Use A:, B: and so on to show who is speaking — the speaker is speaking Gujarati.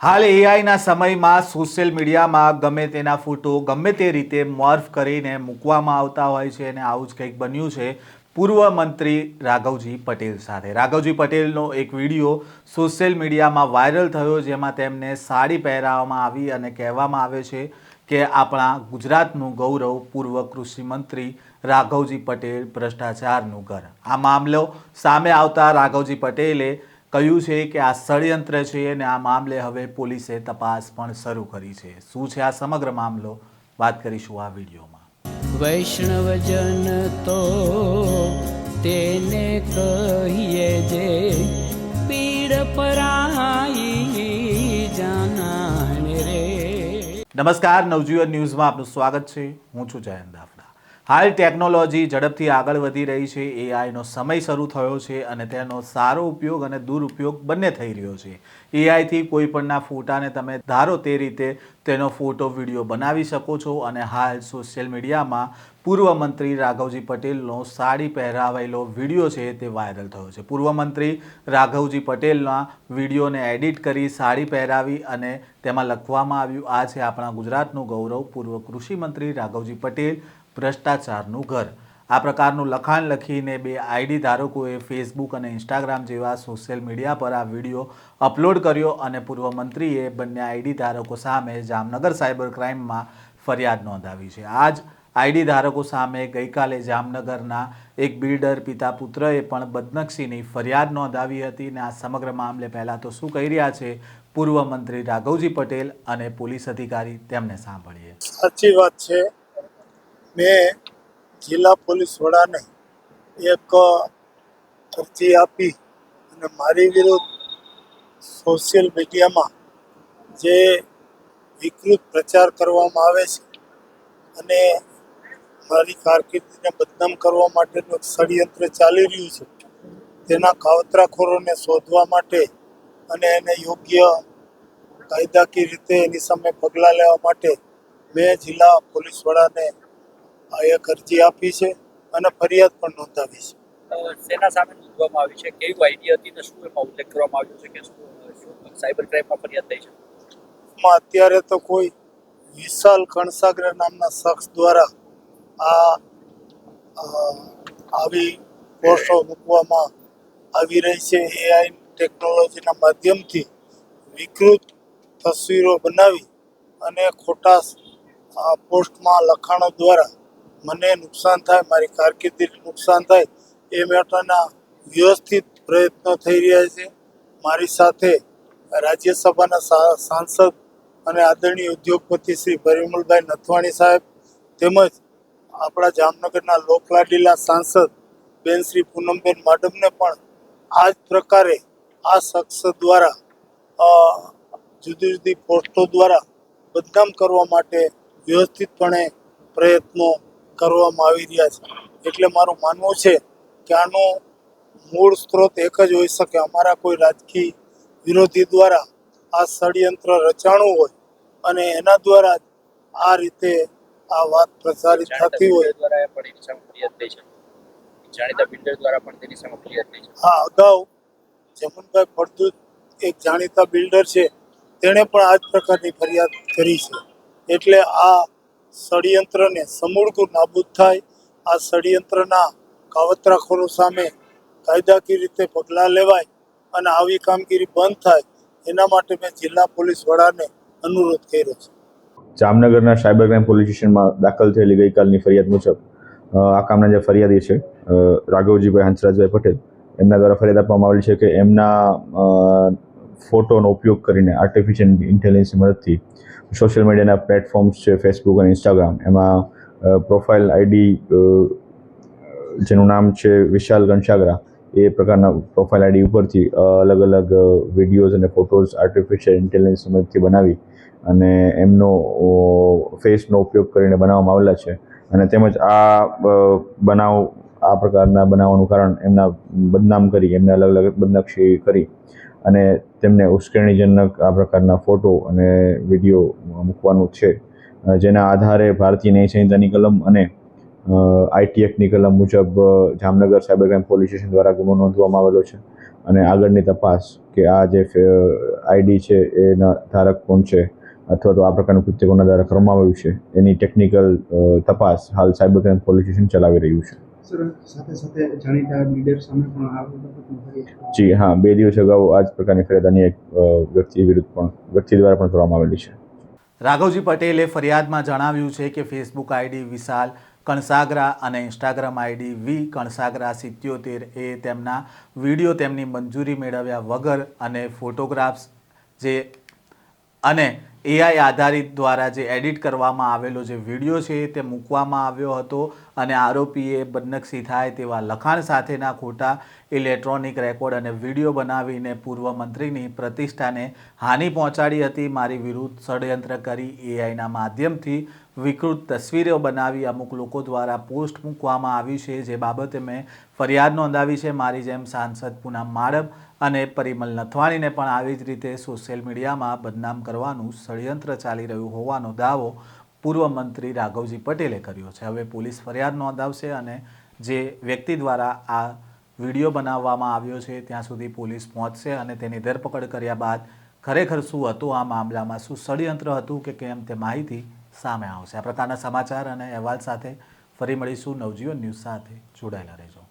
A: હાલ એઆઈના સમયમાં સોશિયલ મીડિયામાં ગમે તેના ફોટો ગમે તે રીતે મોર્ફ કરીને મૂકવામાં આવતા હોય છે અને આવું જ કંઈક બન્યું છે પૂર્વ મંત્રી રાઘવજી પટેલ સાથે. રાઘવજી પટેલનો એક વિડીયો સોશિયલ મીડિયામાં વાયરલ થયો, જેમાં તેમને સાડી પહેરાવવામાં આવી અને કહેવામાં આવે છે કે આપણા ગુજરાતનું ગૌરવ પૂર્વ કૃષિ મંત્રી રાઘવજી પટેલ ભ્રષ્ટાચારનું ઘર. આ મામલો સામે આવતા રાઘવજી પટેલે કહ્યું છે કે આ ષડયંત્ર છે અને આ મામલે હવે પોલીસે તપાસ પણ શરૂ કરી છે. શું છે આ સમગ્ર મામલો, વાત કરીશું આ વિડીયોમાં.
B: વૈષ્ણવજન તો તેને કહીએ જે પીડ પરાઈ જાનાને રે.
A: નમસ્કાર, નવજીવન ન્યૂઝમાં આપનું સ્વાગત છે. હું છું જયંત દાફડા. હાલ ટેકનોલોજી ઝડપથી આગળ વધી રહી છે. એઆઈનો સમય શરૂ થયો છે અને તેનો સારો ઉપયોગ અને દુરુપયોગ બંને થઈ રહ્યો છે. એઆઈથી કોઈ પણના ફોટાને તમે ધારો તે રીતે તેનો ફોટો વિડીયો બનાવી શકો છો અને હાલ સોશિયલ મીડિયામાં પૂર્વ મંત્રી રાઘવજી પટેલનો સાડી પહેરાવેલો વિડીયો છે તે વાયરલ થયો છે. પૂર્વ મંત્રી રાઘવજી પટેલના વિડીયોને એડિટ કરી સાડી પહેરાવી અને તેમાં લખવામાં આવ્યું, આ છે આપણા ગુજરાતનું ગૌરવ પૂર્વ કૃષિ મંત્રી રાઘવજી પટેલ ભ્રષ્ટાચારનું ઘર. આ પ્રકારનું લખાણ લખીને બે આઈડી ધારકોએ ફેસબુક અને ઇન્સ્ટાગ્રામ જેવા સોશિયલ મીડિયા પર આ વિડીયો અપલોડ કર્યો અને પૂર્વ મંત્રીએ બંને આઈડી ધારકો સામે જામનગર સાયબર ક્રાઇમમાં ફરિયાદ નોંધાવી છે. આ જ આઈડી ધારકો સામે ગઈકાલે જામનગરના એક બિલ્ડર પિતા પુત્રએ પણ બદનક્ષીની ફરિયાદ નોંધાવી હતી. અને આ સમગ્ર મામલે પહેલાં તો શું કહી રહ્યા છે પૂર્વ મંત્રી રાઘવજી પટેલ અને પોલીસ અધિકારી, તેમને સાંભળીએ.
C: સાચી વાત છે. મેં જિલ્લા પોલીસ વડાને એક અરજી આપી અને મારી વિરુદ્ધ સોશિયલ મીડિયામાં જે વિકૃત પ્રચાર કરવામાં આવે છે અને મારી કારકિર્દીને બદનામ કરવા માટેનું એક ષડયંત્ર ચાલી રહ્યું છે, તેના કાવતરાખોરોને શોધવા માટે અને એને યોગ્ય કાયદાકીય રીતે એની સામે પગલાં લેવા માટે મેં જિલ્લા પોલીસ વડાને આ એક અરજી આપી છે અને ફરિયાદ પણ નોંધાવી છે.
D: સેના સામે નોંધવામાં આવી છે, કેવી માહિતી હતી ને શું એમાં ઉલ્લેખ કરવામાં આવ્યો છે કે શું સાયબર ક્રાઇમમાં ફરિયાદ થઈ છે?
C: અત્યારે તો કોઈ વિશાલ કણસાગર નામના શખ્સ દ્વારા આવી પોસ્ટો મૂકવામાં આવી રહી છે. એઆઈ ટેકનોલોજીના માધ્યમથી વિકૃત તસવીરો બનાવી અને ખોટા પોસ્ટમાં લખાણો દ્વારા મને નુકસાન થાય, મારી કારકિર્દીને નુકસાન થાય એ માટેના વ્યવસ્થિત પ્રયત્નો થઈ રહ્યા છે. મારી સાથે રાજ્યસભાના સાંસદ અને આદરણીય ઉદ્યોગપતિ શ્રી પરિમલભાઈ નથવાણી સાહેબ તેમજ આપણા જામનગરના લોકલાડીલા સાંસદ બેન શ્રી પૂનમબેન માડમને પણ આ જ પ્રકારે આ શખ્સ દ્વારા જુદી જુદી પોસ્ટો દ્વારા બદનામ કરવા માટે વ્યવસ્થિતપણે પ્રયત્નો કરવામાં આવી રહ્યા છે. એટલે મારું માનવું છે કે આનો મૂળ સ્ત્રોત એક જ હોઈ શકે, અમારા કોઈ રાજકીય વિરોધી દ્વારા આ ષડયંત્ર રચાણું હોય અને એના દ્વારા આ રીતે આ વાત પ્રસારિત થતી હોય. હા, અગાઉ જમનભાઈ ફળદુ એક જાણીતા બિલ્ડર છે, તેણે પણ આ જ પ્રકારની ફરિયાદ કરી છે. એટલે આ ષડયંત્રને સમૂળગું નાબૂદ થાય, આ ષડયંત્રના કાવતરાખોરો સામે કાયદાકીય રીતે પગલાં લેવાય અને આવી કામગીરી બંધ થાય, એના માટે મેં જિલ્લા પોલીસ વડાને અનુરોધ કર્યો છે.
E: જામનગરના સાયબર ક્રાઇમ પોલીસ સ્ટેશનમાં દાખલ થયેલી ગઈકાલની ફરિયાદ મુજબ આ કામના જે ફરિયાદી છે રાઘવજીભાઈ હંસરાજભાઈ પટેલ, એમના દ્વારા ફરિયાદ આપવામાં આવેલી છે કે એમના ફોટોનો ઉપયોગ કરીને આર્ટિફિશિયલ ઇન્ટેલિજન્સની મદદથી સોશિયલ મીડિયાના પ્લેટફોર્મ્સ છે ફેસબુક અને ઇન્સ્ટાગ્રામ, એમાં પ્રોફાઇલ આઈડી જેનું નામ છે વિશાલ કણસાગરા, એ પ્રકારના પ્રોફાઇલ આઈડી ઉપરથી અલગ અલગ વિડીયોઝ અને ફોટોઝ આર્ટિફિશિયલ ઇન્ટેલિજન્સની મદદથી બનાવી અને એમનો ફેસનો ઉપયોગ કરીને બનાવવામાં આવેલા છે. અને તેમજ આ પ્રકારના બનાવવાનું કારણ એમના બદનામ કરી, એમને અલગ અલગ બદનક્ષી કરી અને તેમને ઉશ્કેરણીજનક આ પ્રકારના ફોટો અને વિડીયો મૂકવાનું છે, જેના આધારે ભારતીય ન્યાય સંહિતાની કલમ અને આઈટી એક્ટની કલમ મુજબ Jamnagar cyber crime police station દ્વારા ગુનો નોંધવામાં આવેલો છે અને આગળની તપાસ કે આ જે આઈડી છે એના ધારક કોણ છે અથવા તો આ પ્રકારનું કૃત્ય કોના દ્વારા કરવામાં આવ્યું છે એની ટેકનિકલ તપાસ હાલ સાયબર ક્રાઇમ પોલીસ સ્ટેશન ચલાવી રહ્યું છે.
F: સર, સાથે સાથે જાણીતા લીડર સામે પણ આ બાબતની ફરિયાદ
E: જી હા, 2 દિવસ અગાઉ આ જ પ્રકારની ફરિયાદ અન્ય એક વ્યક્તિ દ્વારા પણ કરવામાં આવેલી છે.
A: રાઘવજી પટેલે ફરિયાદમાં જણાવ્યું છે કે ફેસબુક આઈડી વિશાલ કણસાગરા અને ઇન્સ્ટાગ્રામ આઈડી વી કણસાગરા 77 એ તેમના વિડીયો તેમની મંજૂરી મેળવ્યા વગર અને ફોટોગ્રાફ્સ જે અને એઆઈ આધારિત દ્વારા જે એડિટ કરવામાં આવેલો જે વિડીયો છે તે મૂકવામાં આવ્યો હતો અને આરોપીએ બદનક્ષી થાય તેવા લખાણ સાથેના ખોટા ઇલેક્ટ્રોનિક રેકોર્ડ અને વિડીયો બનાવીને પૂર્વ મંત્રીની પ્રતિષ્ઠાને હાનિ પહોંચાડી હતી. મારી વિરુદ્ધ ષડયંત્ર કરી એઆઈના માધ્યમથી વિકૃત તસવીરો બનાવી અમુક લોકો દ્વારા પોસ્ટ મૂકવામાં આવી છે, જે બાબતે મેં ફરિયાદ નોંધાવી છે. મારી જેમ સાંસદ પૂનમ માડમ અને પરિમલ નથવાણીને પણ આવી જ રીતે સોશિયલ મીડિયામાં બદનામ કરવાનું ષડયંત્ર ચાલી રહ્યું હોવાનો દાવો પૂર્વ મંત્રી રાઘવજી પટેલે કર્યો છે. હવે પોલીસ ફરિયાદ નોંધાવશે અને જે વ્યક્તિ દ્વારા આ વિડીયો બનાવવામાં આવ્યો છે ત્યાં સુધી પોલીસ પહોંચશે અને તેની ધરપકડ કર્યા બાદ ખરેખર શું હતું આ મામલામાં, શું ષડયંત્ર હતું કે કેમ તે માહિતી સામે આવશે. આ પ્રકારના સમાચાર અને અહેવાલ સાથે ફરી મળીશું. નવજીવન ન્યૂઝ સાથે જોડાયેલા રહેજો.